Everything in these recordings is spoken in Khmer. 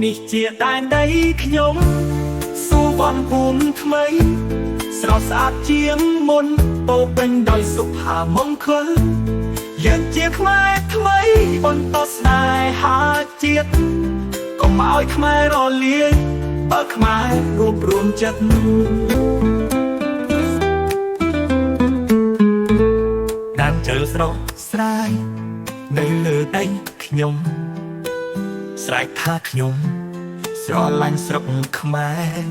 នេះជាដែនដីខ្ញុំសូវ័នភូមិថ្មីស្រស់ស្អាតជាងមុនពោពេញដោយសុផាមង្គលយើងជាខ្មែរថ្មីបន្តស្នេហាជាតិកុំឲ្យខ្មែររលាយបើខ្មែររួបរวมចិត្តតាមជើស្រស់ស្រាយនៅលើដីខ្ញុំស្រែកថាខ្ញុំស្រឡាញ់ស្រុកខ្មែរ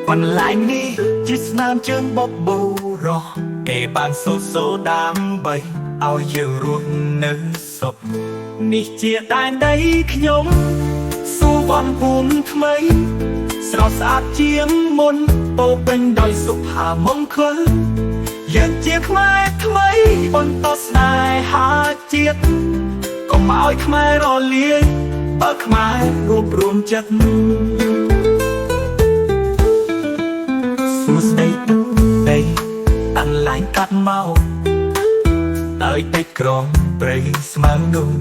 បន្លែងនេះជាស្នាមជើងបបូរោះគេបានសូដើម្បីឲ្យយើងរស់នៅសុខនេះជាដែនដីខ្ញុំសូវ័នភូមិថ្មីស្រស់ស្អាតជាងមុនពោពេញដោយសុផាមង្គលយើងជាខ្មែរថ្មីបន្តស្នេហាជាតិកុំឲ្យខ្មែររលាយបើខ្មែររួបរวมចិត្តសួស្ដីដីអនឡាញកាត់មកដោយពេកក្រងព្រៃស្មៅ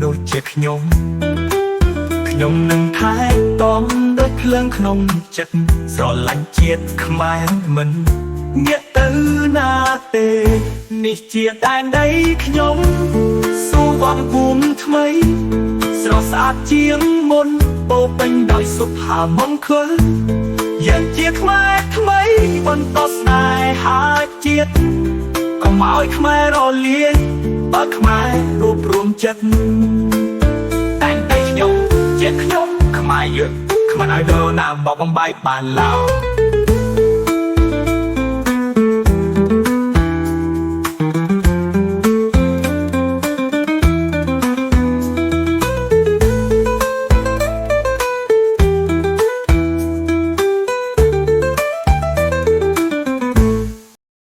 នោះជាខ្ញុំនឹងថែទាំដូចភ្លើងក្នុងចិត្តស្រឡាញ់ជាតិខ្មែរមិនងាកទៅណាទេនេះជាដែនដីខ្ញុំសូវ័នភូមិថ្មីស្រស់ស្អាតជាងមុនពោពេញដោយសុផាមង្គលយើងជាខ្មែរថ្មីបន្តស្នេហាជាតិកុំឲ្យខ្មែររលាយបើខ្មែររួបរวมចិត្តតែងតែខ្ញុំជាខ្ញុំខ្មែរយើងខ្មែរឲ្យដូរណាមកបំបាយបានឡើយ